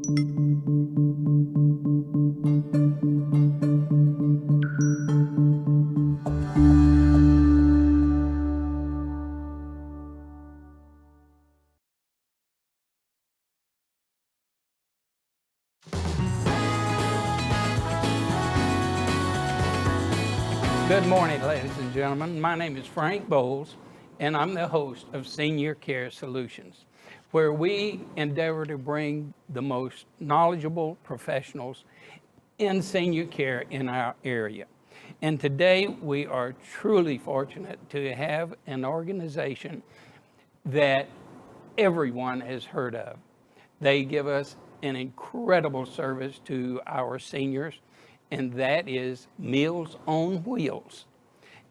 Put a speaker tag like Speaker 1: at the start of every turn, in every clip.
Speaker 1: Good morning, ladies and gentlemen. My name is Frank Bowles, and I'm the host of Senior Care Solutions, where we endeavor to bring the most knowledgeable professionals in senior care in our area. And today we are truly fortunate to have an organization that everyone has heard of. They give us an incredible service to our seniors, and that is Meals on Wheels.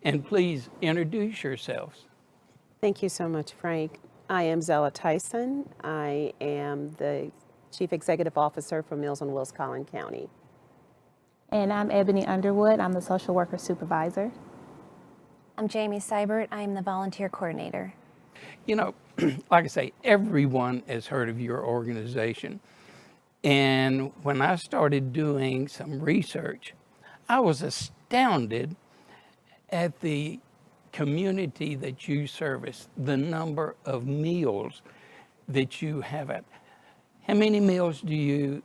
Speaker 1: And please introduce yourselves.
Speaker 2: Thank you so much, Frank. I am Zella Tyson. I am the Chief Executive Officer for Meals on Wheels, Collin County.
Speaker 3: And I'm Ebony Underwood. I'm the social worker supervisor.
Speaker 4: I'm Jamie Seibert. I'm the volunteer coordinator.
Speaker 1: You know, like I say, everyone has heard of your organization. And when I started doing some research, I was astounded at the community that you service, the number of meals that you have at. How many meals is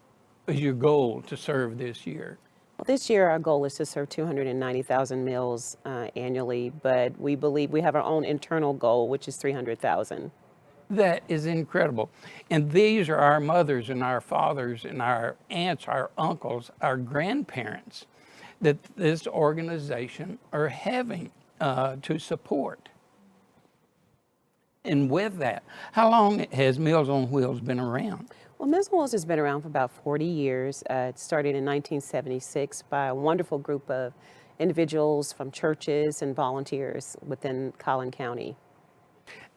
Speaker 1: your goal to serve this year?
Speaker 2: Well, this year our goal is to serve 290,000 meals annually, but we believe we have our own internal goal, which is 300,000.
Speaker 1: That is incredible. And these are our mothers and our fathers and our aunts, our uncles, our grandparents that this organization are having to support. And with that, how long has Meals on Wheels been around?
Speaker 2: Well, Meals on Wheels has been around for about 40 years. It started in 1976 by a wonderful group of individuals from churches and volunteers within Collin County.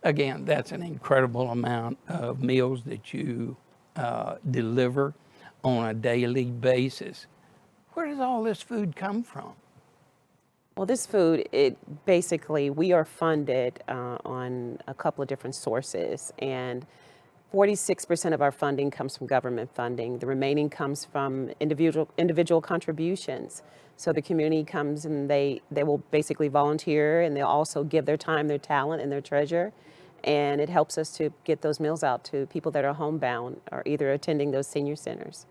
Speaker 1: Again, that's an incredible amount of meals that you deliver on a daily basis. Where does all this food come from?
Speaker 2: Well, this food, we are funded on a couple of different sources, and 46% of our funding comes from government funding. The remaining comes from individual contributions. So the community comes and they will basically volunteer, and they'll also give their time, their talent, and their treasure. And it helps us to get those meals out to people that are homebound or either attending those senior centers.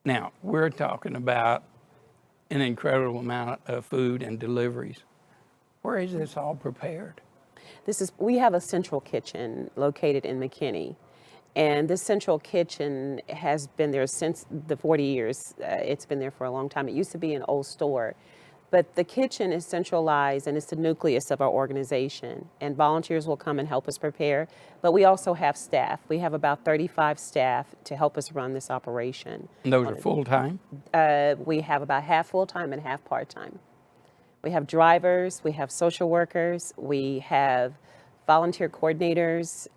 Speaker 1: Now, we're talking about an incredible amount of food and deliveries. Where is this all prepared?
Speaker 2: We have a central kitchen located in McKinney. And this central kitchen has been there since the 40 years. It's been there for a long time. It used to be an old store. But the kitchen is centralized and it's the nucleus of our organization. And volunteers will come and help us prepare. But we also have staff. We have about 35 staff to help us run this operation.
Speaker 1: And those are full-time?
Speaker 2: We have about half full-time and half part-time. We have drivers, we have social workers, we have volunteer coordinators,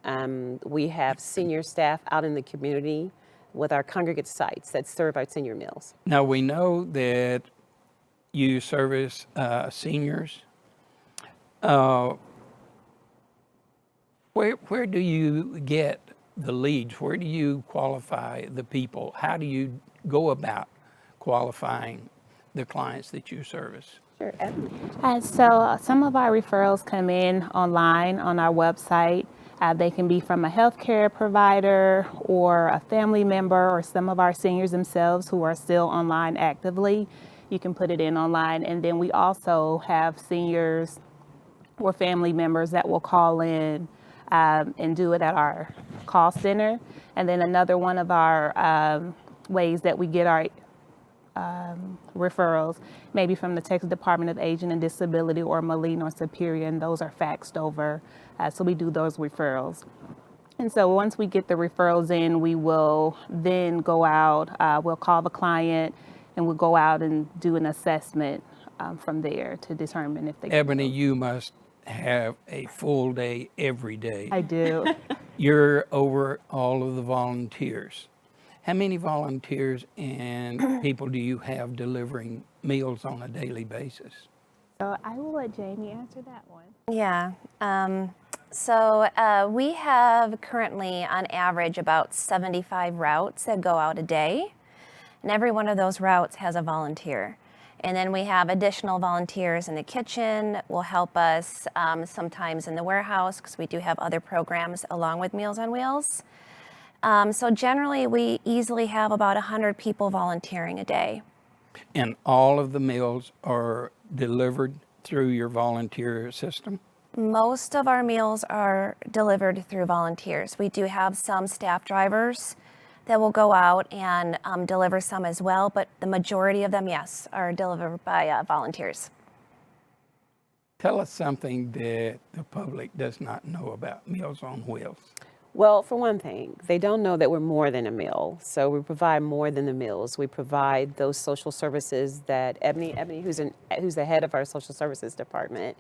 Speaker 2: we have senior staff out in the community with our congregate sites that serve our senior meals.
Speaker 1: Now, we know that you service seniors. Where do you get the leads? Where do you qualify the people? How do you go about qualifying the clients that you service?
Speaker 2: Sure.
Speaker 3: So some of our referrals come in online on our website. They can be from a healthcare provider or a family member or some of our seniors themselves who are still online actively. You can put it in online. And then we also have seniors or family members that will call in and do it at our call center. And then another one of our ways that we get our referrals, maybe from the Texas Department of Aging and Disability or Moline or Superior, and those are faxed over. So we do those referrals. And so once we get the referrals in, we will then go out, we'll call the client, and we'll go out and do an assessment from there to determine if they
Speaker 1: Ebony, you must have a full day every day.
Speaker 3: I do.
Speaker 1: You're over all of the volunteers. How many volunteers and people do you have delivering meals on a daily basis?
Speaker 3: So I will let Jamie answer that one.
Speaker 4: Yeah, So we have currently, on average, about 75 routes that go out a day. And every one of those routes has a volunteer. And then we have additional volunteers in the kitchen that will help us sometimes in the warehouse, because we do have other programs along with Meals on Wheels. So generally, we easily have about 100 people volunteering a day.
Speaker 1: And all of the meals are delivered through your volunteer system?
Speaker 4: Most of our meals are delivered through volunteers. We do have some staff drivers that will go out and deliver some as well, but the majority of them, yes, are delivered by volunteers.
Speaker 1: Tell us something that the public does not know about Meals on Wheels.
Speaker 2: Well, for one thing, they don't know that we're more than a meal. So we provide more than the meals. We provide those social services that Ebony, who's the head of our social services department,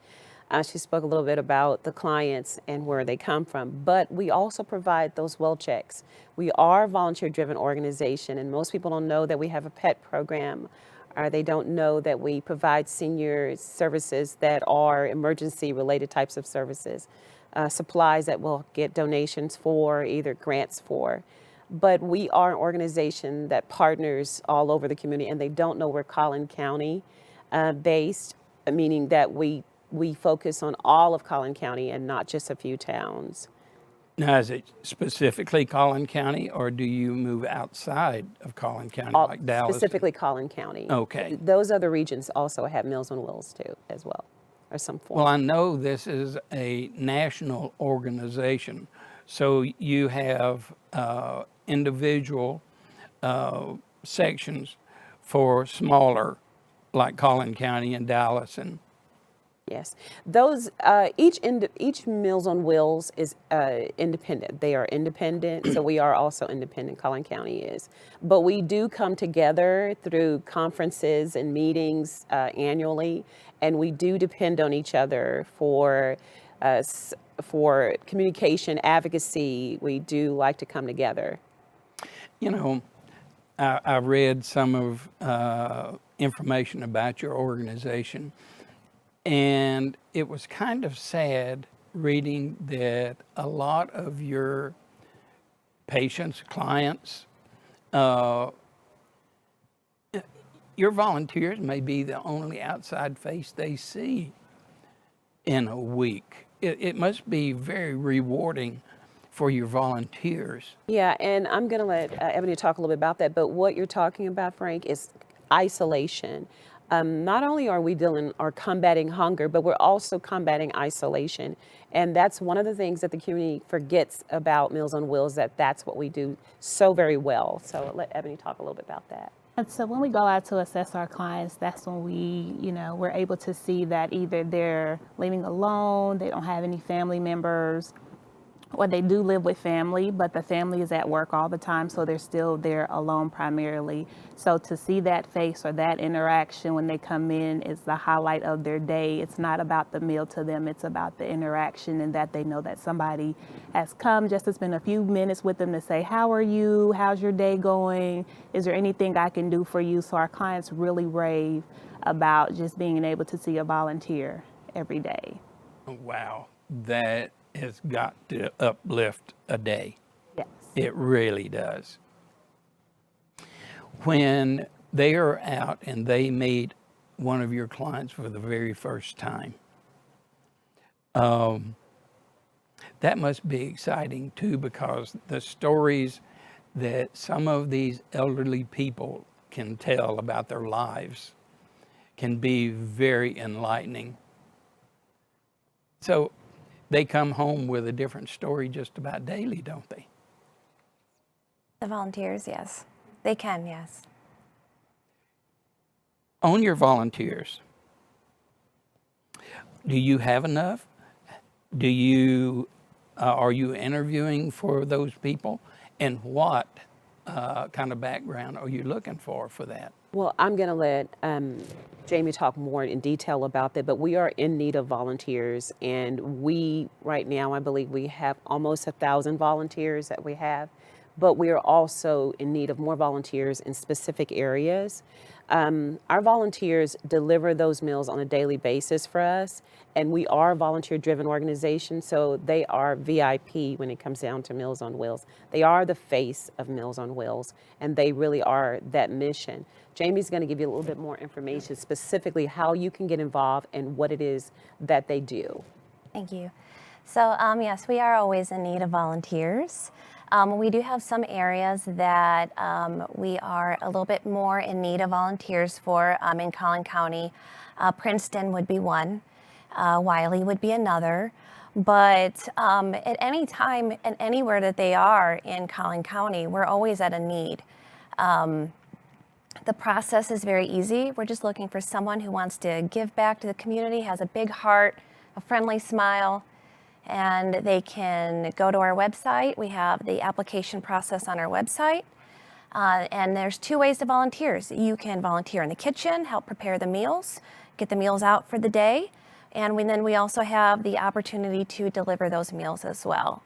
Speaker 2: she spoke a little bit about the clients and where they come from, but we also provide those well checks. We are a volunteer-driven organization, and most people don't know that we have a pet program, or they don't know that we provide senior services that are emergency-related types of services, supplies that we'll get donations for, either grants for. But we are an organization that partners all over the community, and they don't know we're Collin County based, meaning that we focus on all of Collin County and not just a few towns.
Speaker 1: Now, is it specifically Collin County, or do you move outside of Collin County, like Dallas?
Speaker 2: Specifically Collin County.
Speaker 1: Okay.
Speaker 2: Those other regions also have Meals on Wheels too, as well, or some form.
Speaker 1: Well, I know this is a national organization, so you have individual sections for smaller, like Collin County and Dallas and
Speaker 2: Yes, those each Meals on Wheels is independent. They are independent, so we are also independent. Collin County is, but we do come together through conferences and meetings annually, and we do depend on each other for communication, advocacy. We do like to come together.
Speaker 1: You know, I read some of information about your organization. And it was kind of sad reading that a lot of your patients, clients, your volunteers may be the only outside face they see in a week. It must be very rewarding for your volunteers.
Speaker 2: Yeah, and I'm going to let Ebony talk a little bit about that, but what you're talking about, Frank, is isolation. Not only are we combating hunger, but we're also combating isolation. And that's one of the things that the community forgets about Meals on Wheels, that's what we do so very well. So let Ebony talk a little bit about that.
Speaker 3: And so when we go out to assess our clients, that's when we're able to see that either they're living alone, they don't have any family members, or they do live with family, but the family is at work all the time, so they're still there alone primarily. So to see that face or that interaction when they come in is the highlight of their day. It's not about the meal to them, it's about the interaction and that they know that somebody has come just to spend a few minutes with them to say, how are you? How's your day going? Is there anything I can do for you? So our clients really rave about just being able to see a volunteer every day.
Speaker 1: Wow, that has got to uplift a day.
Speaker 3: Yes.
Speaker 1: It really does. When they are out and they meet one of your clients for the very first time, that must be exciting too, because the stories that some of these elderly people can tell about their lives can be very enlightening. So they come home with a different story just about daily, don't they?
Speaker 4: The volunteers, yes. They can, yes.
Speaker 1: On your volunteers, do you have enough? Are you interviewing for those people? And what kind of background are you looking for that?
Speaker 2: Well, I'm going to let Jamie talk more in detail about that, but we are in need of volunteers, and right now, I believe we have almost 1,000 volunteers that we have, but we are also in need of more volunteers in specific areas. Our volunteers deliver those meals on a daily basis for us, and we are a volunteer-driven organization, so they are VIP when it comes down to Meals on Wheels. They are the face of Meals on Wheels, and they really are that mission. Jamie's going to give you a little bit more information, specifically how you can get involved and what it is that they do.
Speaker 4: Thank you. So yes, we are always in need of volunteers. We do have some areas that we are a little bit more in need of volunteers for in Collin County. Princeton would be one, Wiley would be another. But at any time and anywhere that they are in Collin County, we're always at a need. The process is very easy. We're just looking for someone who wants to give back to the community, has a big heart, a friendly smile, and they can go to our website. We have the application process on our website. And there's two ways to volunteer. You can volunteer in the kitchen, help prepare the meals, get the meals out for the day, and then we also have the opportunity to deliver those meals as well.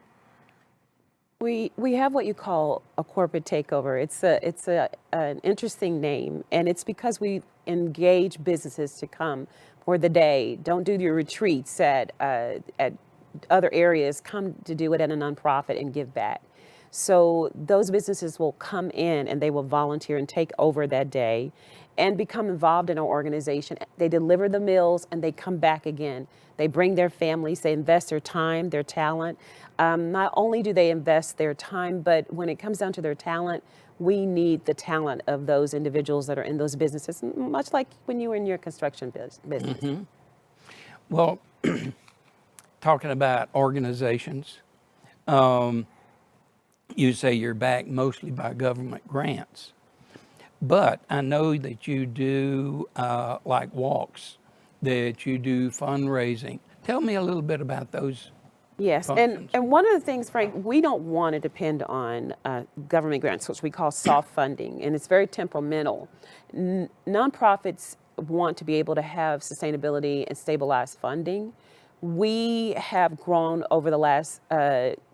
Speaker 2: We have what you call a corporate takeover. It's an interesting name, and it's because we engage businesses to come for the day. Don't do your retreats at other areas. Come to do it at a nonprofit and give back. So those businesses will come in and they will volunteer and take over that day and become involved in our organization. They deliver the meals and they come back again. They bring their families, they invest their time, their talent. Not only do they invest their time, but when it comes down to their talent, we need the talent of those individuals that are in those businesses, much like when you were in your construction business.
Speaker 1: Mm-hmm. Well, talking about organizations, you say you're backed mostly by government grants, but I know that you do like walks, that you do fundraising. Tell me a little bit about those.
Speaker 2: Yes, and one of the things, Frank, we don't want to depend on government grants, which we call soft funding, and it's very temperamental. Nonprofits want to be able to have sustainability and stabilized funding. We have grown over the last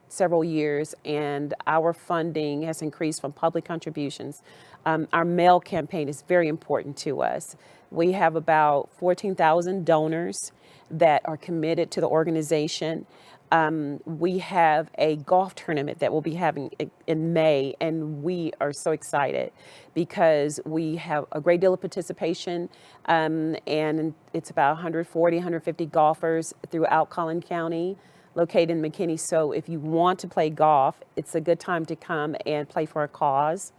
Speaker 2: several years, and our funding has increased from public contributions. Our mail campaign is very important to us. We have about 14,000 donors that are committed to the organization. We have a golf tournament that we'll be having in May, and we are so excited because we have a great deal of participation, and it's about 140, 150 golfers throughout Collin County, located in McKinney. So if you want to play golf, it's a good time to come and play for a cause.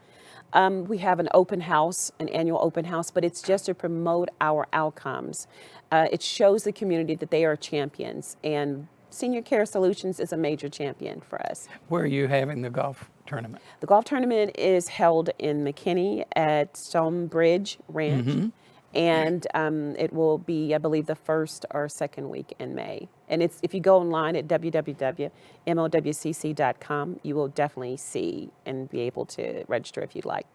Speaker 2: We have an open house, an annual open house, but it's just to promote our outcomes. It shows the community that they are champions, and Senior Care Solutions is a major champion for us.
Speaker 1: Where are you having the golf tournament?
Speaker 2: The golf tournament is held in McKinney at Stonebridge Ranch, mm-hmm. and it will be, I believe, the first or second week in May. And it's, if you go online at www.molwcc.com, you will definitely see and be able to register if you'd like.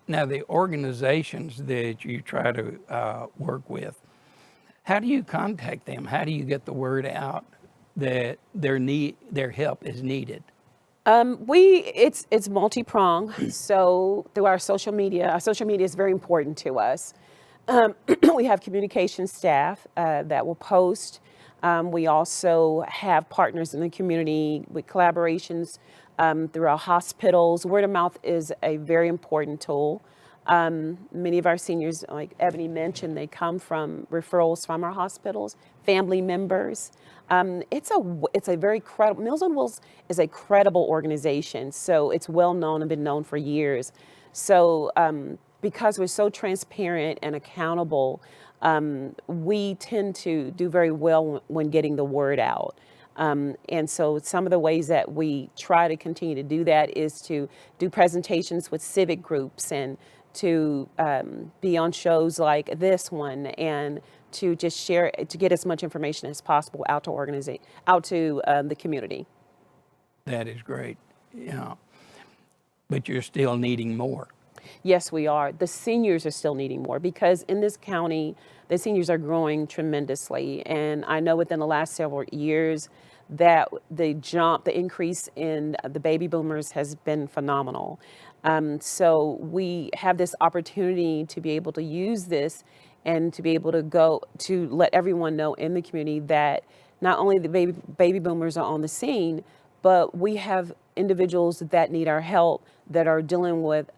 Speaker 1: Now, the organizations that you try to work with, how do you contact them? How do you get the word out that their help is needed? It's multi-pronged. So through our social media is very important to us. We have communication staff that will post. We also have partners in the community with collaborations through our hospitals. Word of mouth is a very important tool. Many of our seniors, like Ebony mentioned, they come from referrals from our hospitals, family members. It's a very credible, Meals on Wheels is a credible organization, so it's well known and been known for years. So because we're so transparent and accountable, we tend to do very well when getting the word out. And so some of the ways that we try to continue to do that is to do presentations with civic groups and to be on shows like this one, and to just share, to get as much information as possible out to the community. That is great. Yeah. But you're still needing more.
Speaker 2: Yes, we are. The seniors are still needing more because in this county, the seniors are growing tremendously. And I know within the last several years, that the increase in the baby boomers has been phenomenal. So we have this opportunity to be able to use this and to be able to go to let everyone know in the community that not only the baby boomers are on the scene, but we have individuals that need our help that are dealing with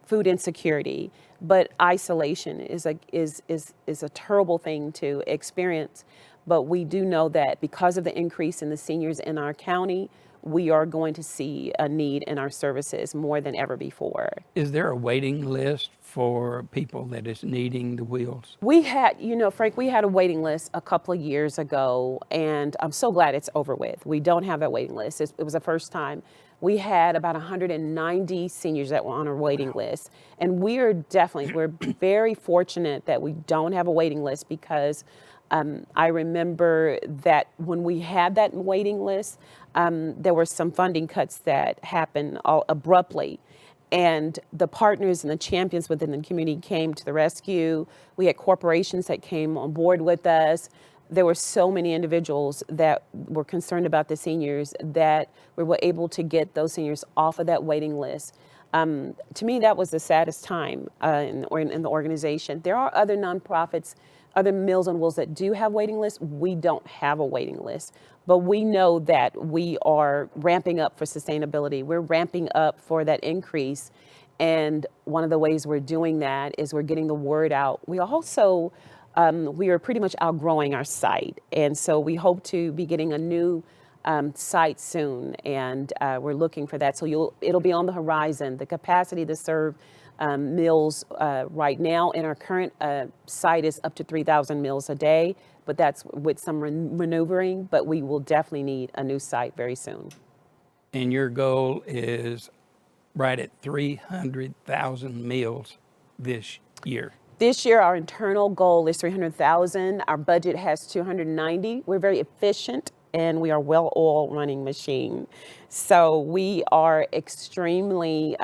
Speaker 2: food insecurity. But isolation is a terrible thing to experience. But we do know that because of the increase in the seniors in our county, we are going to see a need in our services more than ever before.
Speaker 1: Is there a waiting list for people that is needing the wheels?
Speaker 2: We had, Frank, we had a waiting list a couple of years ago, and I'm so glad it's over with. We don't have that waiting list. It was the first time. We had about 190 seniors that were on our waiting list. And we're very fortunate that we don't have a waiting list because I remember that when we had that waiting list, there were some funding cuts that happened all abruptly. And the partners and the champions within the community came to the rescue. We had corporations that came on board with us. There were so many individuals that were concerned about the seniors that we were able to get those seniors off of that waiting list. To me, that was the saddest time in the organization. There are other nonprofits, other Meals on Wheels that do have waiting lists. We don't have a waiting list, but we know that we are ramping up for sustainability. We're ramping up for that increase. And one of the ways we're doing that is we're getting the word out. We also, we are pretty much outgrowing our site. And so we hope to be getting a new site soon. And we're looking for that. So it'll be on the horizon. The capacity to serve meals right now in our current site is up to 3,000 meals a day, but that's with some maneuvering, but we will definitely need a new site very soon.
Speaker 1: And your goal is right at 300,000 meals this year.
Speaker 2: This year, our internal goal is 300,000. Our budget has 290. We're very efficient and we are well-oiled running machine. So we are extremely,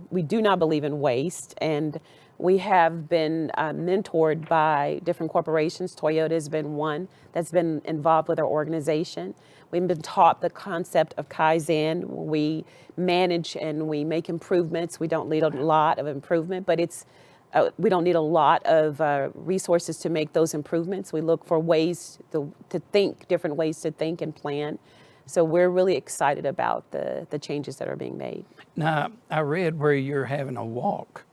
Speaker 2: we do not believe in waste, and we have been mentored by different corporations. Toyota has been one that's been involved with our organization. We've been taught the concept of Kaizen. We manage and we make improvements. We don't need a lot of improvement, but we don't need a lot of resources to make those improvements. We look for ways to think, different ways to think and plan. So we're really excited about the changes that are being made.
Speaker 1: Now, I read where you're having a walk.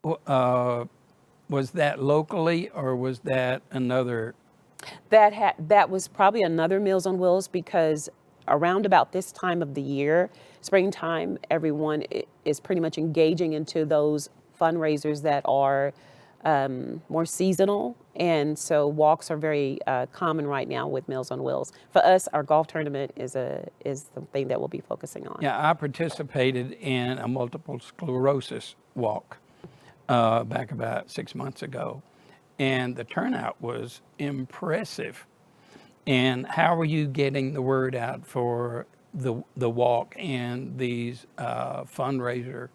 Speaker 1: Was that locally or was that another?
Speaker 2: That was probably another Meals on Wheels, because around about this time of the year, springtime, everyone is pretty much engaging into those fundraisers that are more seasonal, and so walks are very common right now with Meals on Wheels. For us, our golf tournament is the thing that we'll be focusing on.
Speaker 1: Yeah, I participated in a multiple sclerosis walk back about 6 months ago, and the turnout was impressive. And how are you getting the word out for the walk and these fundraiser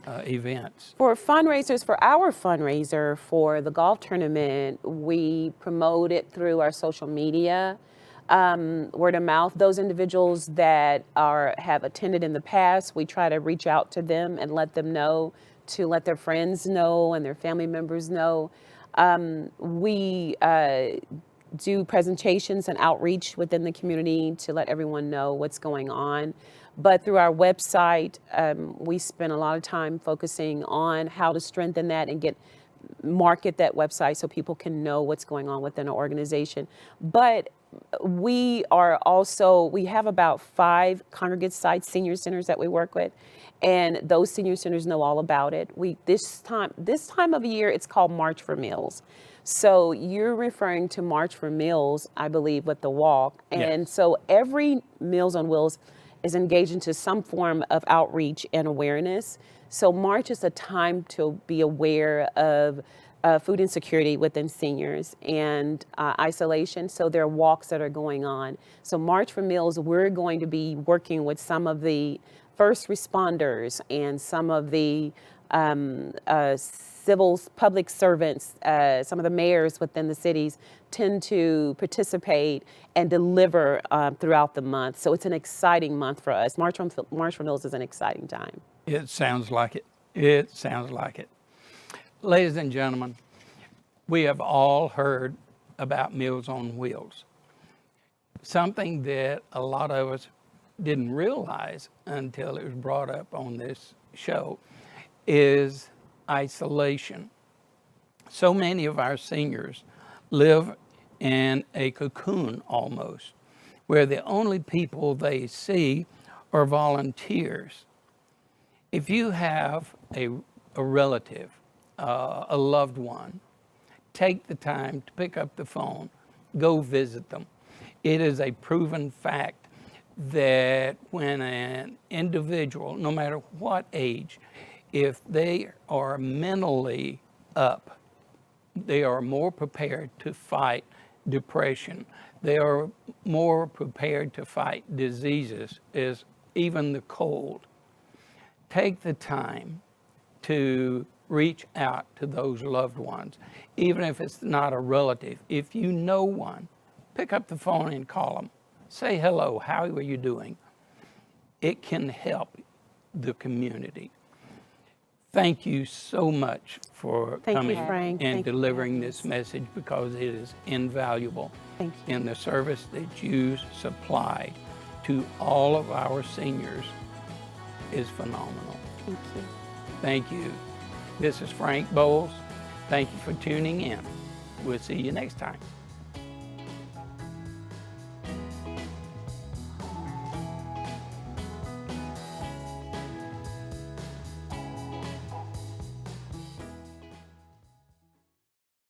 Speaker 1: events?
Speaker 2: For fundraisers, for our fundraiser for the golf tournament, we promote it through our social media, word of mouth. Those individuals that have attended in the past, we try to reach out to them and let them know, to let their friends know and their family members know. We do presentations and outreach within the community to let everyone know what's going on. But through our website, we spend a lot of time focusing on how to strengthen that and market that website so people can know what's going on within our organization. But we have about 5 congregate site senior centers that we work with, and those senior centers know all about it. This time of year, it's called March for Meals. So you're referring to March for Meals, I believe, with the walk. And
Speaker 1: Yes.
Speaker 2: So every Meals on Wheels is engaged into some form of outreach and awareness. So March is a time to be aware of food insecurity within seniors and isolation. So there are walks that are going on. So March for Meals, we're going to be working with some of the first responders and some of the public servants, some of the mayors within the cities tend to participate and deliver throughout the month. So it's an exciting month for us. March on Meals is an exciting time.
Speaker 1: It sounds like it. It sounds like it. Ladies and gentlemen, we have all heard about Meals on Wheels. Something that a lot of us didn't realize until it was brought up on this show is isolation. So many of our seniors live in a cocoon almost, where the only people they see are volunteers. If you have a relative, a loved one, take the time to pick up the phone, go visit them. It is a proven fact that when an individual, no matter what age, if they are mentally up, they are more prepared to fight depression. They are more prepared to fight diseases, as even the cold. Take the time to reach out to those loved ones, even if it's not a relative. If you know one, pick up the phone and call them. Say hello, how are you doing? It can help the community. Thank you so much for coming
Speaker 2: Frank.
Speaker 1: and
Speaker 2: Thank you,
Speaker 1: delivering this message, because it is invaluable.
Speaker 2: Thank you.
Speaker 1: And the service that you supply to all of our seniors is phenomenal.
Speaker 2: Thank you.
Speaker 1: Thank you. This is Frank Bowles. Thank you for tuning in. We'll see you next time.